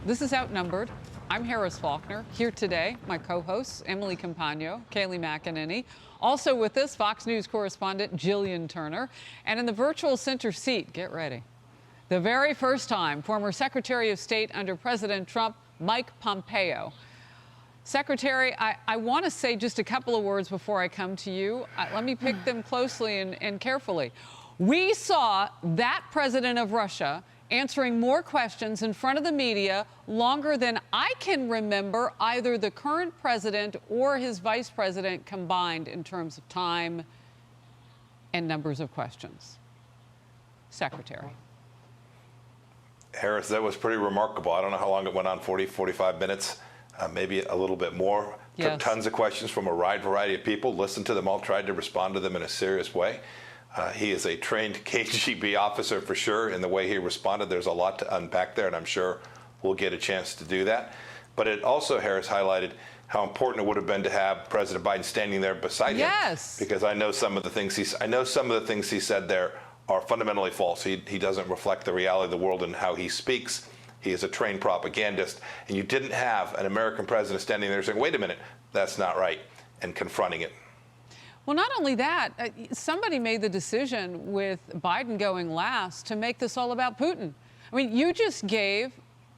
This is Outnumbered. I'm Harris Faulkner. Here today, my co-hosts, Emily Compagno, Kayleigh McEnany. Also with us, Fox News correspondent Jillian Turner. And in the virtual center seat, get ready, the very first time, former Secretary of State under President Trump, Mike Pompeo. Secretary, I want to say just a couple of words before I come to you. Let me pick them closely and carefully. We saw that president of Russia answering more questions in front of the media longer than I can remember either the current president or his vice president combined in terms of time and numbers of questions. Secretary. Harris, that was pretty remarkable. I don't know how long it went on, 40, 45 minutes, maybe a little bit more. Yes. Took tons of questions from a wide variety of people, listened to them all, tried to respond to them in a serious way. He is a trained KGB officer for sure in the way he responded. There's a lot to unpack there, and I'm sure we'll get a chance to do that. But it also, Harris, highlighted how important it would have been to have President Biden standing there beside him. Yes. Because I know some of the things he said there are fundamentally false. He doesn't reflect the reality of the world and how he speaks. He is a trained propagandist. And you didn't have an American president standing there saying, wait a minute, that's not right, and confronting it. Well, not only that, somebody made the decision with Biden going last to make this all about Putin. I mean, you just gave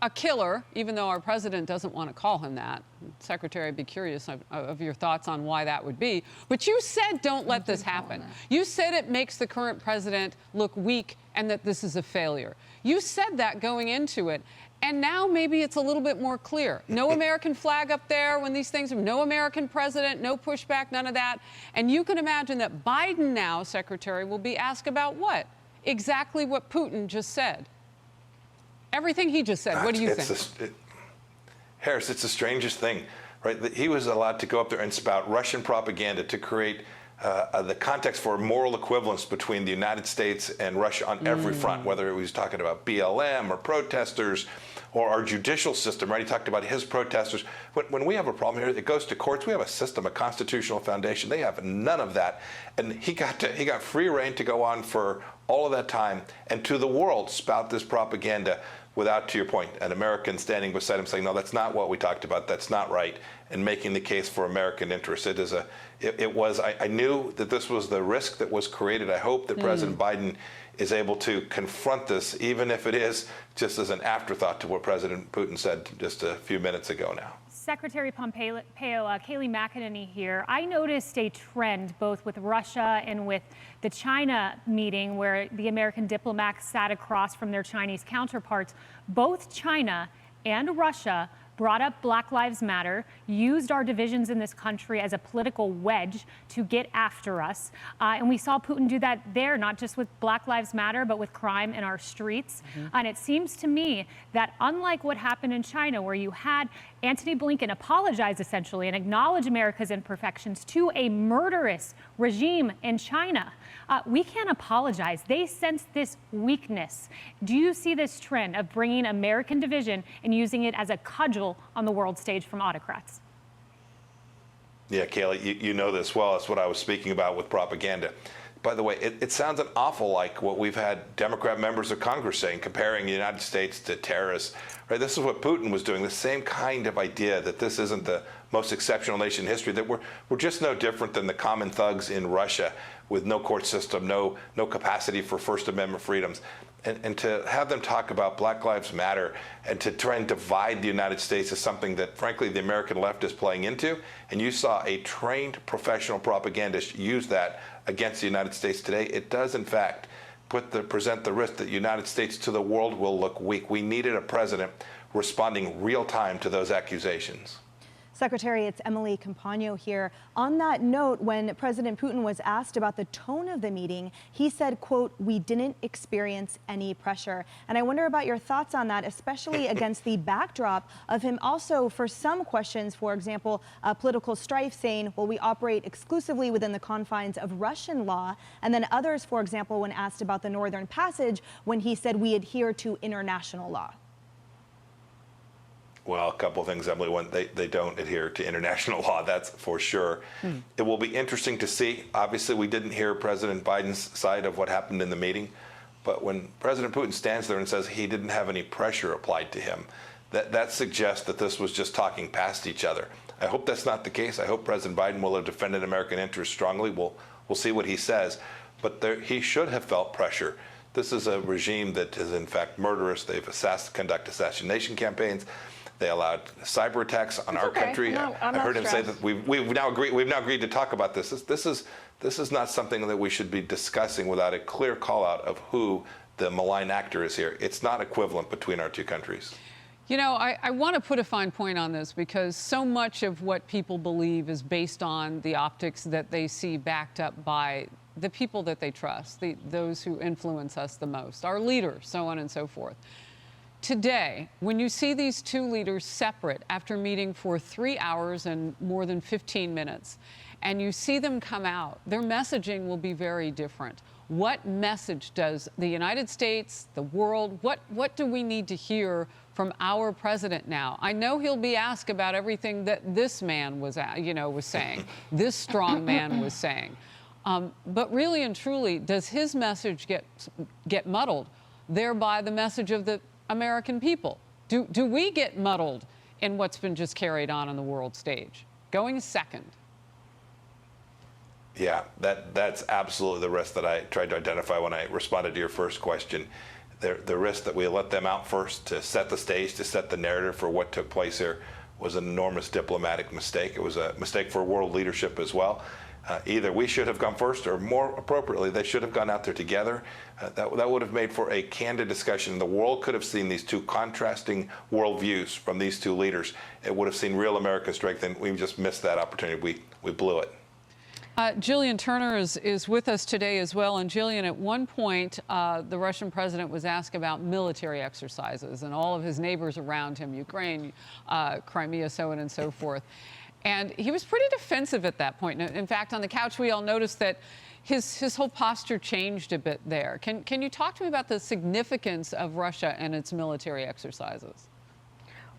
a killer, even though our president doesn't want to call him that. Secretary, I'd be curious of your thoughts on why that would be. But you said don't let this happen. You said it makes the current president look weak and that this is a failure. You said that going into it. And now maybe it's a little bit more clear. No American flag up there when these things are, no American president, no pushback, none of that. And you can imagine that Biden now, Secretary, will be asked about what? Exactly what Putin just said. Everything he just said. What do you think? Harris, it's the strangest thing, right? He was allowed to go up there and spout Russian propaganda to create the context for moral equivalence between the United States and Russia on every front, whether it was talking about BLM or protesters or our judicial system, right? He talked about his protesters. When we have a problem here, it goes to courts. We have a system, a constitutional foundation. They have none of that. And he got free rein to go on for all of that time and to the world spout this propaganda without, to your point, an American standing beside him saying, no, that's not what we talked about. That's not right. And making the case for American interests. I knew that this was the risk that was created. I hope that President Biden is able to confront this, even if it is just as an afterthought to what President Putin said just a few minutes ago now. Secretary Pompeo, Kayleigh McEnany here. I noticed a trend both with Russia and with the China meeting where the American diplomats sat across from their Chinese counterparts. Both China and Russia brought up Black Lives Matter, used our divisions in this country as a political wedge to get after us. And we saw Putin do that there, not just with Black Lives Matter, but with crime in our streets. And it seems to me that unlike what happened in China, where you had Antony Blinken apologize essentially and acknowledge America's imperfections to a murderous regime in China, we can't apologize. They sense this weakness. Do you see this trend of bringing American division and using it as a cudgel on the world stage from autocrats? Yeah, Kayleigh, you know this well. That's what I was speaking about with propaganda. By the way, it sounds an awful like what we've had Democrat members of Congress saying, comparing the United States to terrorists. Right? This is what Putin was doing, the same kind of idea that this isn't the most exceptional nation in history, that we're just no different than the common thugs in Russia with no court system, no capacity for First Amendment freedoms. And to have them talk about Black Lives Matter and to try and divide the United States is something that, frankly, the American left is playing into. And you saw a trained professional propagandist use that against the United States today. It does, in fact, present the risk that the United States to the world will look weak. We needed a president responding real time to those accusations. Secretary, it's Emily Compagno here. On that note, when President Putin was asked about the tone of the meeting, he said, quote, "We didn't experience any pressure." And I wonder about your thoughts on that, especially against the backdrop of him also, for some questions, for example, political strife, saying, well, we operate exclusively within the confines of Russian law. And then others, for example, when asked about the Northern Passage, when he said we adhere to international law. Well, a couple of things, Emily. One, they don't adhere to international law, that's for sure. It will be interesting to see. Obviously, we didn't hear President Biden's side of what happened in the meeting. But when President Putin stands there and says he didn't have any pressure applied to him, that suggests that this was just talking past each other. I hope that's not the case. I hope President Biden will have defended American interests strongly. We'll see what he says. But he should have felt pressure. This is a regime that is, in fact, murderous. They've conducted assassination campaigns. They allowed cyber attacks on our country. I heard him say that we've now agreed to talk about this. This is not something that we should be discussing without a clear call out of who the malign actor is here. It's not equivalent between our two countries. You know, I want to put a fine point on this because so much of what people believe is based on the optics that they see backed up by the people that they trust, those who influence us the most, our leaders, so on and so forth. Today, when you see these two leaders separate after meeting for 3 hours and more than 15 minutes, and you see them come out, their messaging will be very different. What message does the United States, the world, what do we need to hear from our president now? I know he'll be asked about everything that this man was saying, this strong man was saying. But really and truly, does his message get muddled, thereby the message of the American people? Do we get muddled in what's been just carried on the world stage? Going second. Yeah, that's absolutely the risk that I tried to identify when I responded to your first question. The risk that we let them out first to set the stage, to set the narrative for what took place here was an enormous diplomatic mistake. It was a mistake for world leadership as well. Either we should have gone first, or more appropriately, they should have gone out there together. That would have made for a candid discussion. The world could have seen these two contrasting worldviews from these two leaders. It would have seen real American strength, and we just missed that opportunity. We blew it. Jillian Turner is with us today as well. And Jillian, at one point, the Russian president was asked about military exercises and all of his neighbors around him, Ukraine, Crimea, so on and so forth. And he was pretty defensive at that point. In fact, on the couch, we all noticed that his whole posture changed a bit there. Can you talk to me about the significance of Russia and its military exercises?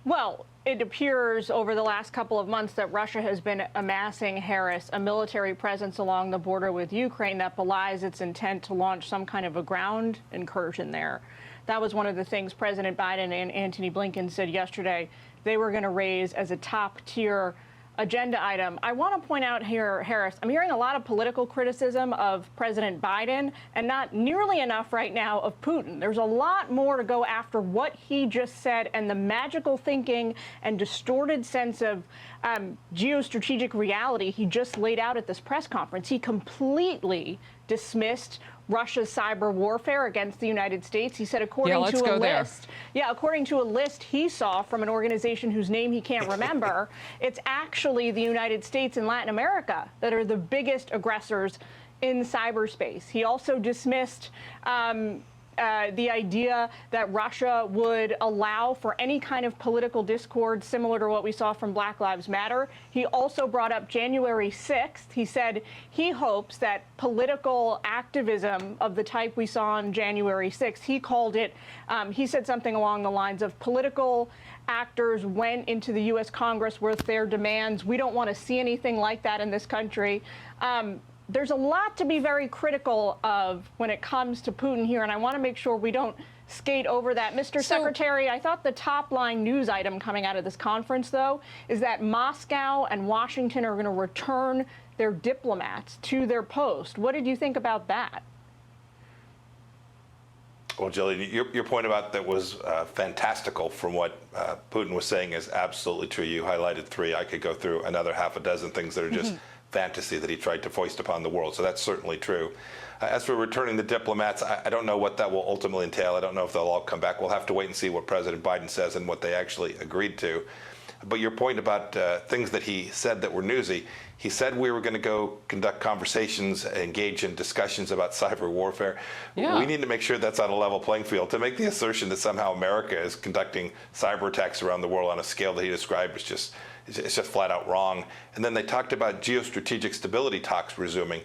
Well, it appears over the last couple of months that Russia has been amassing, Harris, a military presence along the border with Ukraine that belies its intent to launch some kind of a ground incursion there. That was one of the things President Biden and Antony Blinken said yesterday they were going to raise as a top-tier agenda item. I want to point out here, Harris, I'm hearing a lot of political criticism of President Biden and not nearly enough right now of Putin. There's a lot more to go after what he just said and the magical thinking and distorted sense of geostrategic reality he just laid out at this press conference. He completely dismissed Russia's cyber warfare against the United States. He said, according to a list he saw from an organization whose name he can't remember, it's actually the United States and Latin America that are the biggest aggressors in cyberspace. He also dismissed the idea that Russia would allow for any kind of political discord similar to what we saw from Black Lives Matter. He also brought up January 6th. He said he hopes that political activism of the type we saw on January 6th, he called it, he said something along the lines of political actors went into the U.S. Congress with their demands. We don't want to see anything like that in this country. There's a lot to be very critical of when it comes to Putin here, and I want to make sure we don't skate over that. Mr. Secretary, I thought the top-line news item coming out of this conference, though, is that Moscow and Washington are going to return their diplomats to their post. What did you think about that? Well, Jillian, your point about that was fantastical from what Putin was saying is absolutely true. You highlighted three. I could go through another half a dozen things that are just fantasy that he tried to foist upon the world. So that's certainly true. As for returning the diplomats, I don't know what that will ultimately entail. I don't know if they'll all come back. We'll have to wait and see what President Biden says and what they actually agreed to. But your point about things that he said that were newsy, he said we were going to go conduct conversations, engage in discussions about cyber warfare. Yeah. We need to make sure that's on a level playing field. To make the assertion that somehow America is conducting cyber attacks around the world on a scale that he described is just flat out wrong. And then they talked about geostrategic stability talks resuming.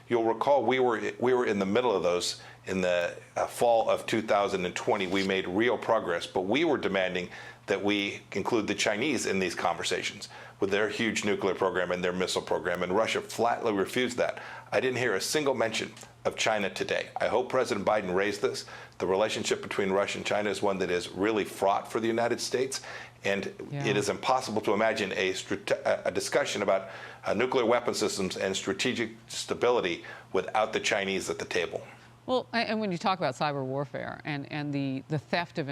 You'll recall we were in the middle of those in the fall of 2020. We made real progress, but we were demanding that we include the Chinese in these conversations with their huge nuclear program and their missile program, and Russia flatly refused that. I didn't hear a single mention of China today. I hope President Biden raised this. The relationship between Russia and China is one that is really fraught for the United States, and it is impossible to imagine a discussion about nuclear weapon systems and strategic stability without the Chinese at the table. Well, and when you talk about cyber warfare and the theft of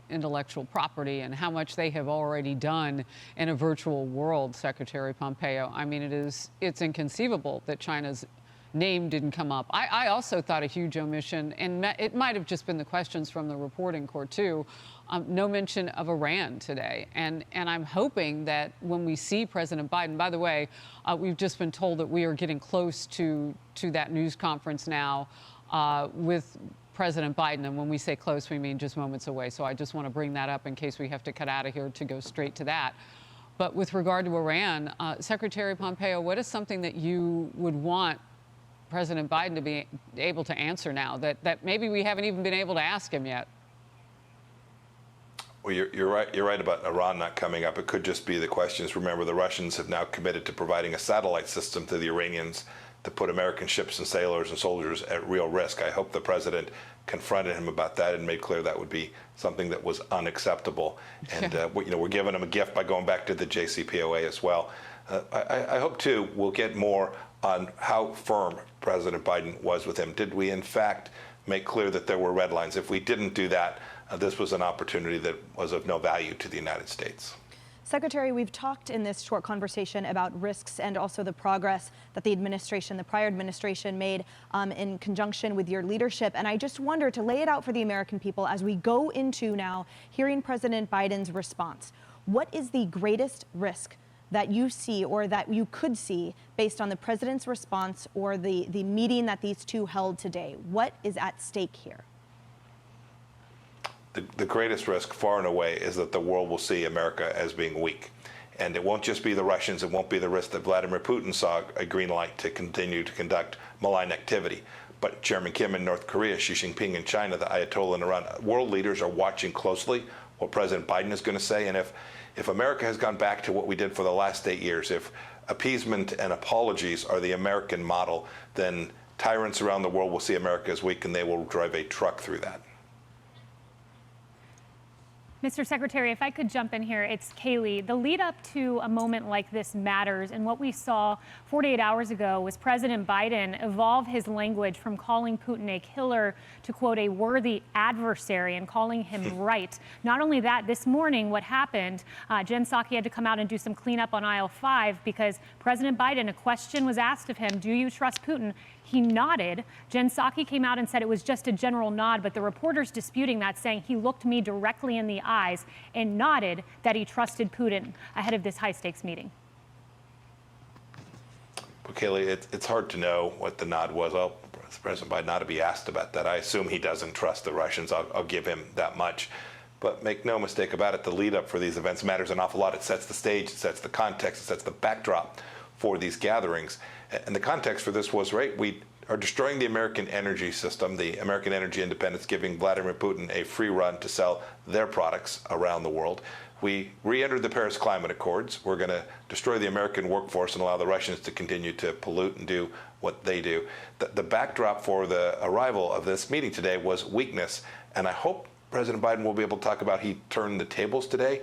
intellectual property and how much they have already done in a virtual world, Secretary Pompeo, I mean, it's inconceivable that China's name didn't come up. I also thought a huge omission, and it might have just been the questions from the reporting corps too, no mention of Iran today. And I'm hoping that when we see President Biden, by the way, we've just been told that we are getting close to that news conference now with President Biden, and when we say close, we mean just moments away. So I just want to bring that up in case we have to cut out of here to go straight to that. But with regard to Iran, Secretary Pompeo, what is something that you would want President Biden to be able to answer now that maybe we haven't even been able to ask him yet? Well, you're right. You're right about Iran not coming up. It could just be the questions. Remember, the Russians have now committed to providing a satellite system to the Iranians to put American ships and sailors and soldiers at real risk. I hope the president confronted him about that and made clear that would be something that was unacceptable. And we're giving him a gift by going back to the JCPOA as well. I hope too we'll get more on how firm President Biden was with him. Did we in fact make clear that there were red lines? If we didn't do that, this was an opportunity that was of no value to the United States. Secretary, we've talked in this short conversation about risks and also the progress that the prior administration made in conjunction with your leadership. And I just wonder, to lay it out for the American people as we go into now hearing President Biden's response, what is the greatest risk that you see or that you could see based on the president's response or the meeting that these two held today? What is at stake here? The greatest risk, far and away, is that the world will see America as being weak. And it won't just be the Russians, it won't be the risk that Vladimir Putin saw a green light to continue to conduct malign activity. But Chairman Kim in North Korea, Xi Jinping in China, the Ayatollah in Iran, world leaders are watching closely what President Biden is going to say. And if America has gone back to what we did for the last 8 years, if appeasement and apologies are the American model, then tyrants around the world will see America as weak and they will drive a truck through that. Mr. Secretary, if I could jump in here, it's Kaylee. The lead up to a moment like this matters. And what we saw 48 hours ago was President Biden evolve his language from calling Putin a killer to, quote, a worthy adversary and calling him right. Not only that, this morning, what happened, Jen Psaki had to come out and do some cleanup on aisle 5 because President Biden, a question was asked of him, do you trust Putin? He nodded. Jen Psaki came out and said it was just a general nod, but the reporters disputing that, saying he looked me directly in the eyes and nodded that he trusted Putin ahead of this high-stakes meeting. Well, Kaylee, it's hard to know what the nod was. President Biden ought to be asked about that. I assume he doesn't trust the Russians. I'll give him that much. But make no mistake about it, the lead-up for these events matters an awful lot. It sets the stage, it sets the context, it sets the backdrop for these gatherings. And the context for this was, right, we are destroying the American energy system, the American energy independence, giving Vladimir Putin a free run to sell their products around the world. We re-entered the Paris Climate Accords. We're going to destroy the American workforce and allow the Russians to continue to pollute and do what they do. The backdrop for the arrival of this meeting today was weakness, and I hope President Biden will be able to talk about he turned the tables today.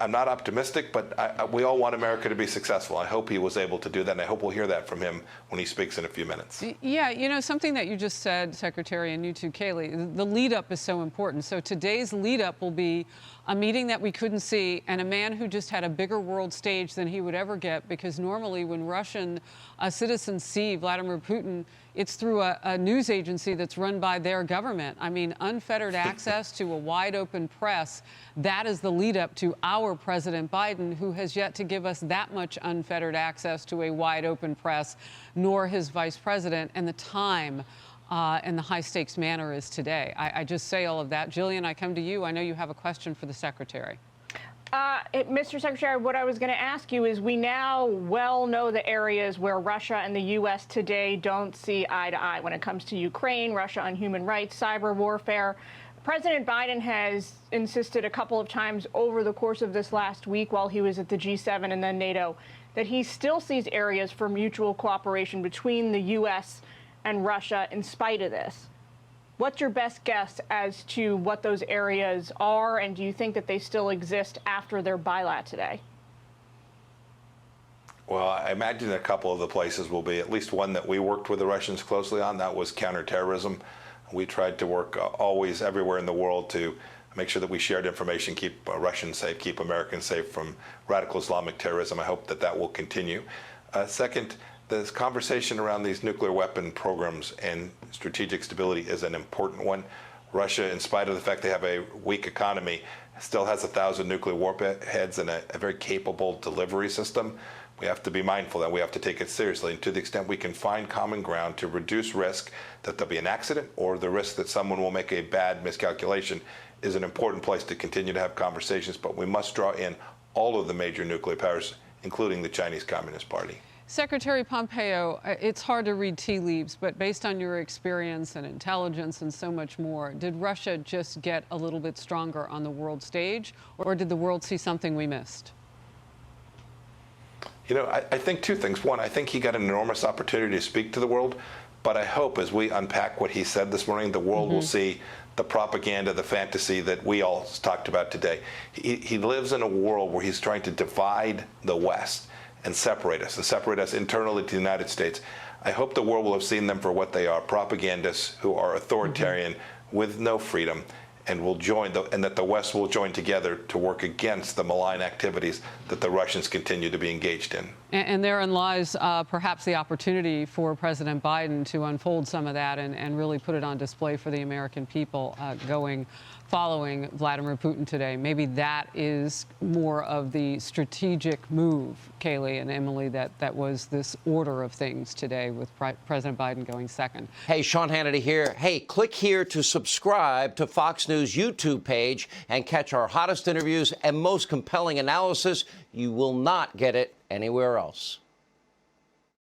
I'm not optimistic, but we all want America to be successful. I hope he was able to do that, and I hope we'll hear that from him when he speaks in a few minutes. Yeah, you know, something that you just said, Secretary, and you too, Kaylee, the lead-up is so important. So today's lead-up will be a meeting that we couldn't see, and a man who just had a bigger world stage than he would ever get, because normally when Russian citizens see Vladimir Putin, it's through a news agency that's run by their government. I mean, unfettered access to a wide open press, that is the lead up to our President Biden, who has yet to give us that much unfettered access to a wide open press, nor his vice president, and the time and the high stakes manner is today. I just say all of that. Jillian, I come to you. I know you have a question for the Secretary. Mr. Secretary, what I was going to ask you is we now well know the areas where Russia and the U.S. today don't see eye to eye when it comes to Ukraine, Russia on human rights, cyber warfare. President Biden has insisted a couple of times over the course of this last week while he was at the G7 and then NATO that he still sees areas for mutual cooperation between the U.S. and Russia in spite of this. What's your best guess as to what those areas are, and do you think that they still exist after their bilat today? Well, I imagine a couple of the places will be at least one that we worked with the Russians closely on. That was counterterrorism. We tried to work always everywhere in the world to make sure that we shared information, keep Russians safe, keep Americans safe from radical Islamic terrorism. I hope that that will continue. Second, this conversation around these nuclear weapon programs and strategic stability is an important one. Russia, in spite of the fact they have a weak economy, still has 1,000 nuclear warheads and a very capable delivery system. We have to be mindful that we have to take it seriously. And to the extent we can find common ground to reduce risk that there'll be an accident or the risk that someone will make a bad miscalculation is an important place to continue to have conversations. But we must draw in all of the major nuclear powers, including the Chinese Communist Party. Secretary Pompeo, it's hard to read tea leaves, but based on your experience and intelligence and so much more, did Russia just get a little bit stronger on the world stage, or did the world see something we missed? You know, I think two things. One, I think he got an enormous opportunity to speak to the world, but I hope as we unpack what he said this morning, the world will see the propaganda, the fantasy that we all talked about today. He lives in a world where he's trying to divide the West and separate us internally to the United States. I hope the world will have seen them for what they are, propagandists who are authoritarian with no freedom, and will join, and that the West will join together to work against the malign activities that the Russians continue to be engaged in. And therein lies perhaps the opportunity for President Biden to unfold some of that and really put it on display for the American people following Vladimir Putin today. Maybe that is more of the strategic move, Kaylee and Emily, that was this order of things today with President Biden going second. Hey, Sean Hannity here. Hey, click here to subscribe to Fox News YouTube page and catch our hottest interviews and most compelling analysis. You will not get it anywhere else.